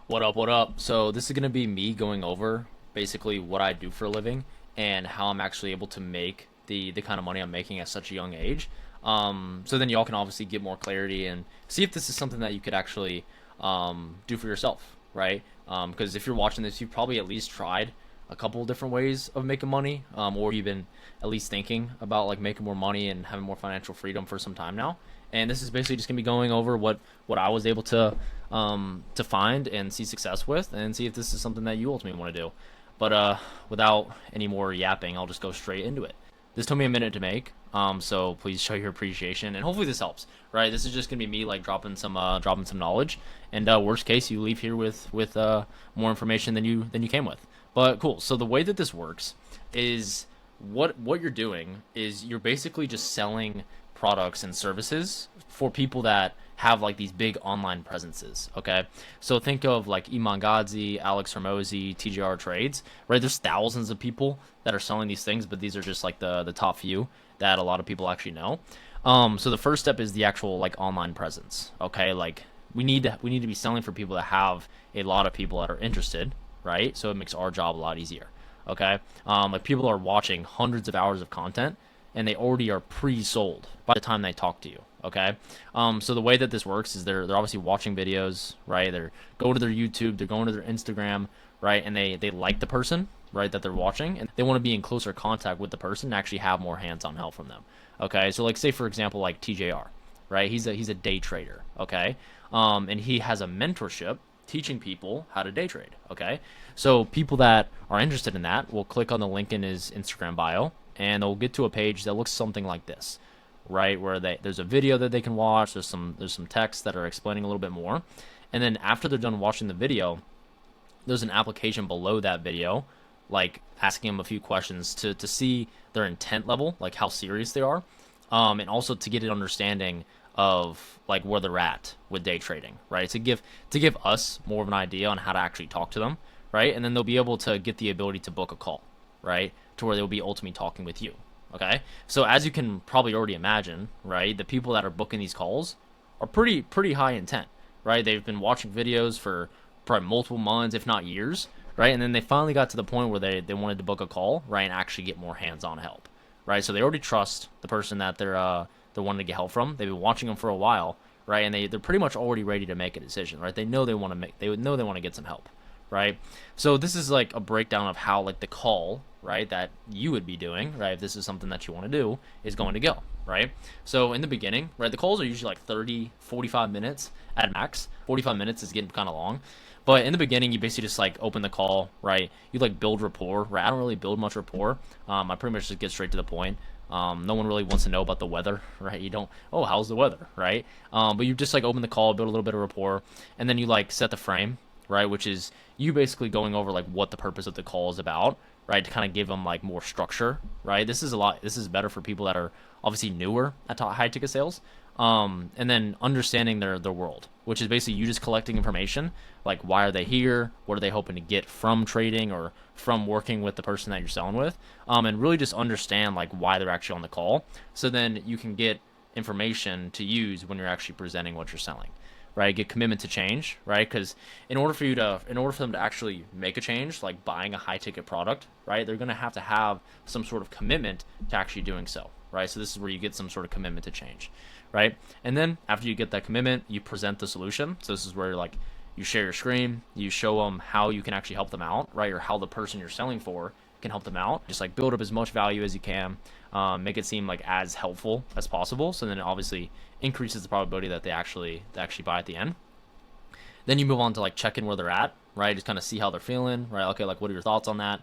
What up, what up? So this is going to be me going over basically what I do for a living and how I'm actually able to make the kind of money I'm making at such a young age. So then y'all can obviously get more clarity and see if this is something that you could actually do for yourself, right? Because if you're watching this, you've probably at least tried a couple of different ways of making money, or you've been at least thinking about like making more money and having more financial freedom for some time now. And this is basically just gonna be going over what I was able to find and see success with, and see if this is something that you ultimately want to do. But without any more yapping, I'll just go straight into it. This took me a minute to make, so please show your appreciation, and hopefully this helps. Right, this is just gonna be me like dropping some knowledge, and worst case, you leave here with more information than you came with. But cool. So the way that this works is what you're doing is you're basically just selling products and services for people that have like these big online presences. Okay, so think of like Iman Gadzhi, Alex Hormozy, TJR Trades. Right, there's thousands of people that are selling these things, but these are just like the top few that a lot of people actually know. So the first step is the actual like online presence. Okay, like we need to be selling for people that have a lot of people that are interested, right? So it makes our job a lot easier. Okay, like people are watching hundreds of hours of content, and they already are pre-sold by the time they talk to you. Okay, so the way that this works is they're obviously watching videos, right? They're going to their YouTube, they're going to their Instagram, right? And they like the person, right, that they're watching, and they want to be in closer contact with the person and actually have more hands-on help from them. Okay, so like say for example like TJR, right? He's a day trader. Okay, and he has a mentorship teaching people how to day trade. Okay, so people that are interested in that will click on the link in his Instagram bio, and they'll get to a page that looks something like this, right? Where there's a video that they can watch. There's some text that are explaining a little bit more, and then after they're done watching the video, there's an application below that video, like asking them a few questions to see their intent level, like how serious they are, and also to get an understanding of like where they're at with day trading, right? To give us more of an idea on how to actually talk to them, right? And then they'll be able to get the ability to book a call, right? To where they'll be ultimately talking with you. Okay? So as you can probably already imagine, right, the people that are booking these calls are pretty high intent, right? They've been watching videos for probably multiple months, if not years, right? And then they finally got to the point where they wanted to book a call, right, and actually get more hands-on help, right? So they already trust the person that they're wanting to get help from. They've been watching them for a while, right? And they're pretty much already ready to make a decision, right? They would know they want to get some help, right? So this is like a breakdown of how like the call, right, that you would be doing, right, if this is something that you want to do, is going to go, right? So in the beginning, right, the calls are usually like 30, 45 minutes at max. 45 minutes is getting kind of long. But in the beginning, you basically just like open the call, right? You like build rapport, right? I don't really build much rapport. I pretty much just get straight to the point. No one really wants to know about the weather, right? You don't, oh, how's the weather, right? But you just like open the call, build a little bit of rapport, and then you like set the frame, right? Which is you basically going over like what the purpose of the call is about, right? To kind of give them like more structure, right? This is better for people that are obviously newer at high ticket sales. And then understanding their world, which is basically you just collecting information, like why are they here, what are they hoping to get from trading or from working with the person that you're selling with, and really just understand like why they're actually on the call, so then you can get information to use when you're actually presenting what you're selling, right? Get commitment to change, right? Because in order for them to actually make a change, like buying a high ticket product, right, they're gonna have to have some sort of commitment to actually doing so, right? So this is where you get some sort of commitment to change, right? And then after you get that commitment, you present the solution. So this is where like you share your screen, you show them how you can actually help them out, right? Or how the person you're selling for can help them out. Just like build up as much value as you can, make it seem like as helpful as possible. So then it obviously increases the probability that they actually buy at the end. Then you move on to like check in where they're at, right? Just kind of see how they're feeling, right? Okay, like what are your thoughts on that?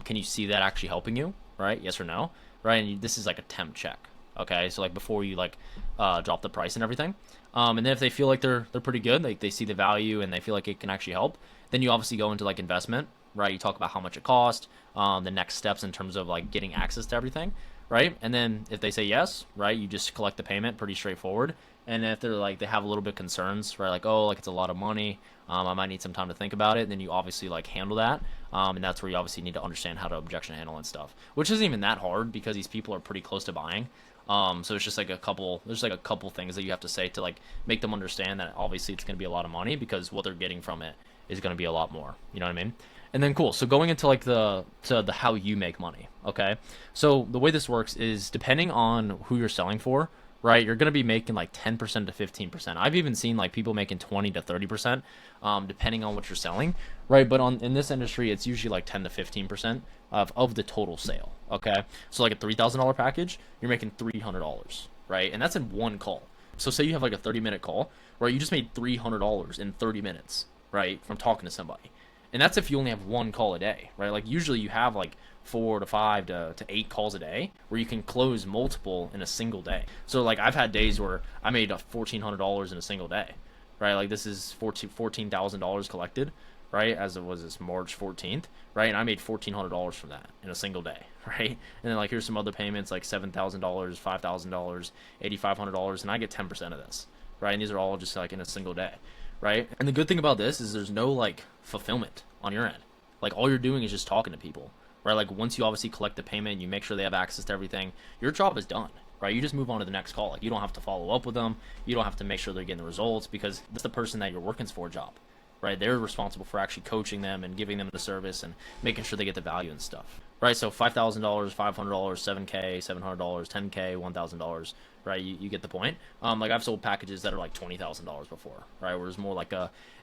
Can you see that actually helping you, right? Yes or no, right? And this is like a temp check, okay? So like before you like drop the price and everything, and then if they feel like they're pretty good, like they see the value and they feel like it can actually help, then you obviously go into like investment, right? You talk about how much it cost, the next steps in terms of like getting access to everything, right? And then if they say yes, right, you just collect the payment, pretty straightforward. And if they're like they have a little bit concerns, right, like oh, like it's a lot of money, I might need some time to think about it. Then you obviously like handle that, and that's where you obviously need to understand how to objection handle and stuff, which isn't even that hard because these people are pretty close to buying. So it's just like there's like a couple things that you have to say to like make them understand that obviously it's going to be a lot of money because what they're getting from it is going to be a lot more. You know what I mean? And then cool. So going into like the how you make money. Okay. So the way this works is depending on who you're selling for, right? You're going to be making like 10% to 15%. I've even seen like people making 20 to 30%, depending on what you're selling, right? But in this industry, it's usually like 10 to 15% of the total sale. Okay. So like a $3,000 package, you're making $300, right? And that's in one call. So say you have like a 30-minute call, right? You just made $300 in 30 minutes, right? From talking to somebody. And that's if you only have one call a day, right? Like usually you have like 4 to 5 to 8 calls a day where you can close multiple in a single day. So like I've had days where I made $1,400 in a single day, right? Like this is $14,000 collected, right? As it was this March 14th, right? And I made $1,400 from that in a single day, right? And then like here's some other payments like $7,000, $5,000, $8,500, and I get 10% of this, right? And these are all just like in a single day, right? And the good thing about this is there's no like fulfillment on your end. Like all you're doing is just talking to people, right? Like once you obviously collect the payment, you make sure they have access to everything, your job is done, right? You just move on to the next call. Like you don't have to follow up with them. You don't have to make sure they're getting the results because that's the person that you're working for a job, right? They're responsible for actually coaching them and giving them the service and making sure they get the value and stuff, right? So $5,000, $500, $7K, $700, $10K, $1,000, right? You get the point. Like I've sold packages that are like $20,000 before, right? Where it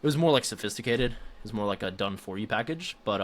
was more like sophisticated. It was more like a done for you package, but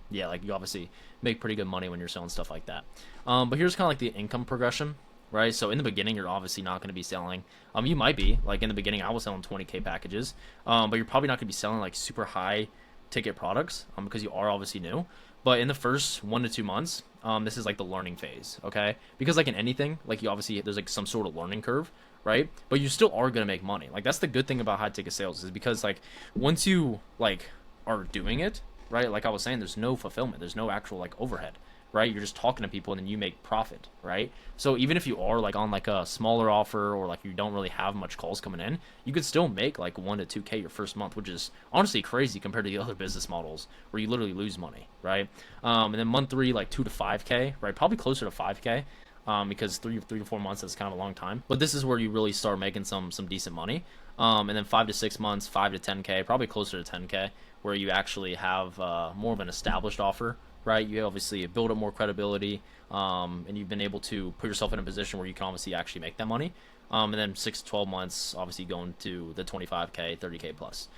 yeah, like you obviously make pretty good money when you're selling stuff like that. But here's kind of like the income progression, right? So in the beginning, you're obviously not going to be selling. You might be like in the beginning, I was selling 20K packages, but you're probably not going to be selling like super high ticket products because you are obviously new. But in the first 1 to 2 months, this is like the learning phase, okay? Because like in anything, like you obviously there's like some sort of learning curve, right? But you still are gonna make money. Like that's the good thing about high ticket sales is because like once you like are doing it, right? Like I was saying, there's no fulfillment, there's no actual like overhead, right? You're just talking to people and then you make profit, right? So even if you are like on like a smaller offer or like you don't really have much calls coming in, you could still make like 1 to 2K your first month, which is honestly crazy compared to the other business models where you literally lose money, right? And then month 3, like 2 to 5K, right? Probably closer to 5K. Because three to 4 months is kind of a long time, but this is where you really start making some decent money. And then 5 to 6 months, 5 to 10K, probably closer to 10K, where you actually have more of an established offer, right? You obviously build up more credibility, and you've been able to put yourself in a position where you can obviously actually make that money. And then 6 to 12 months, obviously going to the 25K, 30K plus,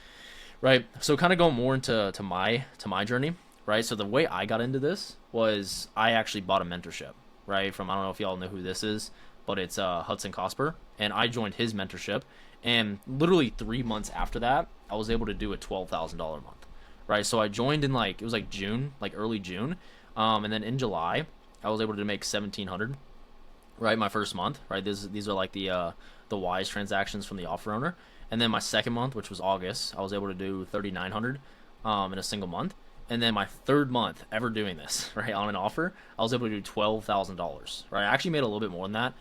right? So kind of going more into my journey, right? So the way I got into this was I actually bought a mentorship, right? From, I don't know if y'all know who this is, but it's Hudson Cosper, and I joined his mentorship, and literally 3 months after that, I was able to do a $12,000 a month, right? So I joined in like it was like June, like early June, and then in July, I was able to make 1,700, right? My first month, right? These are like the Wise transactions from the offer owner, and then my second month, which was August, I was able to do 3,900 in a single month. And then my third month ever doing this, right, on an offer, I was able to do $12,000, right? I actually made a little bit more than that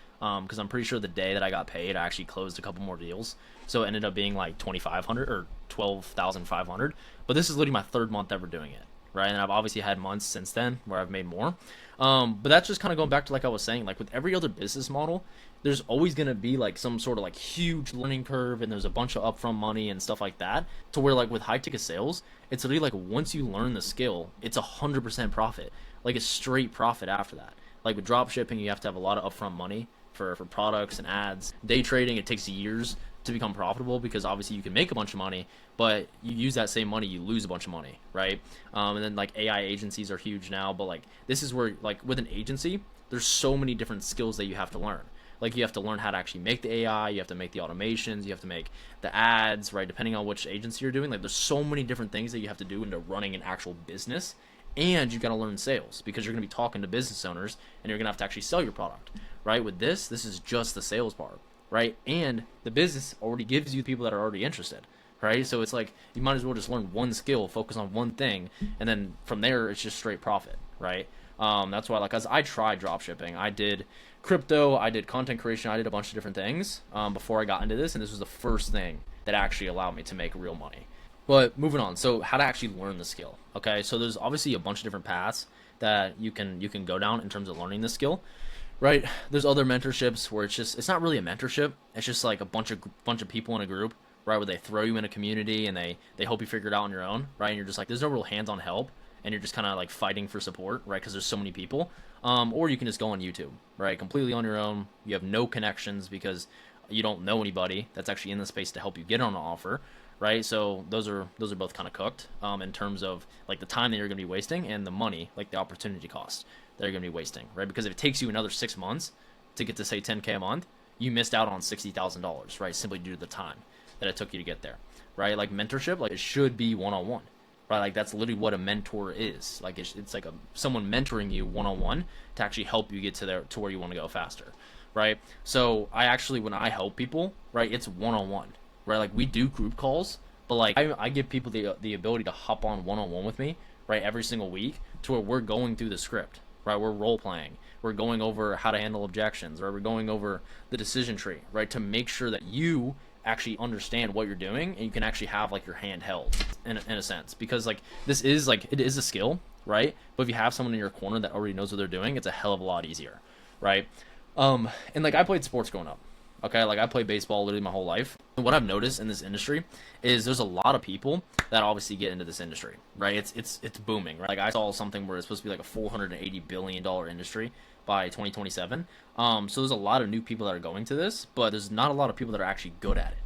because I'm pretty sure the day that I got paid, I actually closed a couple more deals. So it ended up being like 2,500 or 12,500. But this is literally my third month ever doing it, right? And I've obviously had months since then where I've made more. But that's just kind of going back to like I was saying, like with every other business model, there's always going to be like some sort of like huge learning curve and there's a bunch of upfront money and stuff like that, to where like with high ticket sales, it's literally like once you learn the skill, it's 100% profit, like a straight profit after that. Like with drop shipping, you have to have a lot of upfront money for products and ads. Day trading, it takes years to become profitable because obviously you can make a bunch of money, but you use that same money, you lose a bunch of money, right? And then like AI agencies are huge now, but like this is where like with an agency, there's so many different skills that you have to learn. Like you have to learn how to actually make the AI, you have to make the automations, you have to make the ads, right? Depending on which agency you're doing, like there's so many different things that you have to do into running an actual business. And you got to learn sales because you're going to be talking to business owners and you're going to have to actually sell your product, right? With this is just the sales part, right? And the business already gives you people that are already interested, right? So it's like you might as well just learn one skill, focus on one thing, and then from there it's just straight profit, right? That's why, like, as I tried drop shipping, I did crypto, I did content creation, I did a bunch of different things before I got into this, and this was the first thing that actually allowed me to make real money. But moving on, so how to actually learn the skill, okay? So there's obviously a bunch of different paths that you can go down in terms of learning the skill, right? There's other mentorships where it's not really a mentorship. It's just like a bunch of people in a group, right? Where they throw you in a community and they help you figure it out on your own, right? And you're just like, there's no real hands-on help, and you're just kind of like fighting for support, right? Because there's so many people. Or you can just go on YouTube, right? Completely on your own. You have no connections because you don't know anybody that's actually in the space to help you get on an offer, right? So those are both kind of cooked in terms of like the time that you're going to be wasting and the money, like the opportunity cost that you're going to be wasting, right? Because if it takes you another 6 months to get to say 10K a month, you missed out on $60,000, right? Simply due to the time that it took you to get there, right? Like mentorship, like it should be one-on-one, right? Like that's literally what a mentor is. Like it's like someone mentoring you one-on-one to actually help you get to where you want to go faster, right? So I actually, when I help people, right, it's one-on-one, right? Like we do group calls, but like I give people the ability to hop on one-on-one with me, right, every single week to where we're going through the script, right? We're role playing. We're going over how to handle objections, or we're going over the decision tree, right? To make sure that you actually understand what you're doing and you can actually have like your hand held in a sense, because like this is like, it is a skill, right? But if you have someone in your corner that already knows what they're doing, it's a hell of a lot easier, right? And like I played sports growing up. Okay, like I played baseball literally my whole life. And what I've noticed in this industry is there's a lot of people that obviously get into this industry, right? It's booming, right? Like I saw something where it's supposed to be like a $480 billion industry by 2027. So there's a lot of new people that are going to this, but there's not a lot of people that are actually good at it,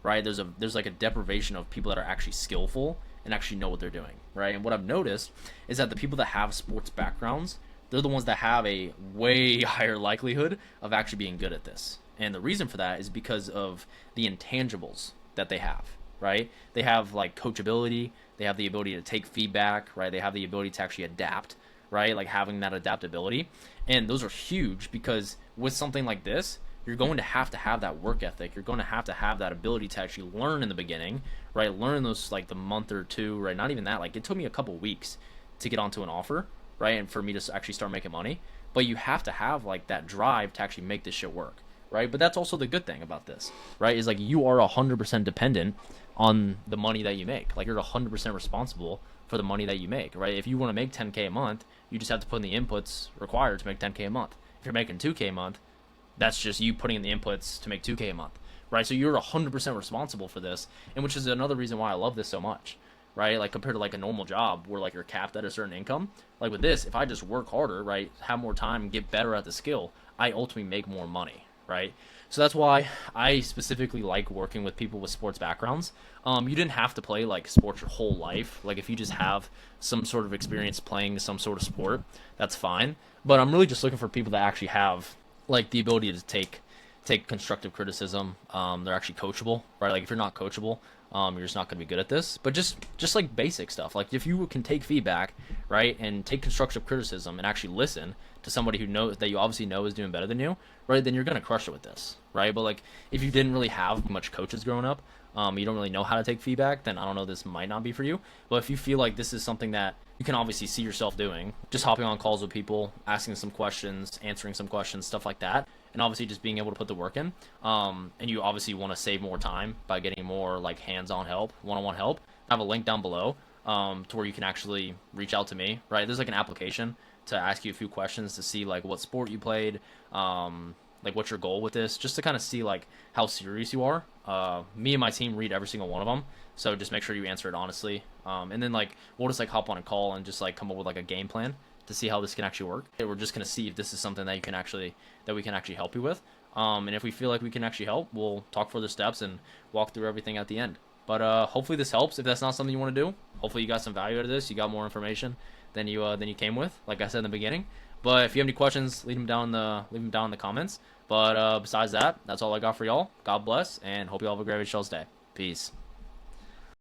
right? There's like a deprivation of people that are actually skillful and actually know what they're doing, right? And what I've noticed is that the people that have sports backgrounds, they're the ones that have a way higher likelihood of actually being good at this. And the reason for that is because of the intangibles that they have, right? They have like coachability, they have the ability to take feedback, right? They have the ability to actually adapt, right? Like having that adaptability. And those are huge because with something like this, you're going to have that work ethic. You're going to have that ability to actually learn in the beginning, right? Learn those like the month or two, right? Not even that. Like it took me a couple weeks to get onto an offer, right? And for me to actually start making money. But you have to have like that drive to actually make this shit work, right? But that's also the good thing about this, right? Is like you are 100% dependent on the money that you make. Like you're 100% responsible for the money that you make, right? If you want to make 10K a month, you just have to put in the inputs required to make 10K a month. If you're making 2K a month, that's just you putting in the inputs to make 2K a month, right? So you're 100% responsible for this, and which is another reason why I love this so much, right? Like compared to like a normal job where like you're capped at a certain income. Like with this, if I just work harder, right, have more time, get better at the skill, I ultimately make more money, right? So that's why I specifically like working with people with sports backgrounds. You didn't have to play like sports your whole life. Like if you just have some sort of experience playing some sort of sport, that's fine. But I'm really just looking for people that actually have like the ability to take constructive criticism. They're actually coachable, right? Like if you're not coachable, you're just not going to be good at this. But just like basic stuff, like if you can take feedback, right, and take constructive criticism and actually listen to somebody who knows that you obviously know is doing better than you, right, then you're going to crush it with this, right? But like if you didn't really have much coaches growing up, you don't really know how to take feedback, then I don't know, this might not be for you. But if you feel like this is something that you can obviously see yourself doing, just hopping on calls with people, asking some questions, answering some questions, stuff like that, and obviously just being able to put the work in, and you obviously want to save more time by getting more like hands-on help, one-on-one help, I have a link down below to where you can actually reach out to me, right? There's like an application to ask you a few questions to see like what sport you played, like what's your goal with this, just to kind of see like how serious you are. Me and my team read every single one of them, so just make sure you answer it honestly, and then like we'll just like hop on a call and just like come up with like a game plan to see how this can actually work. We're just gonna see if this is something that we can actually help you with, and if we feel like we can actually help, we'll talk further steps and walk through everything at the end. But hopefully this helps. If that's not something you want to do, hopefully you got some value out of this, you got more information than you came with, like I said in the beginning. But if you have any questions, leave them down in the comments. But besides that, that's all I got for y'all. God bless, and hope you all have a great Day. Peace.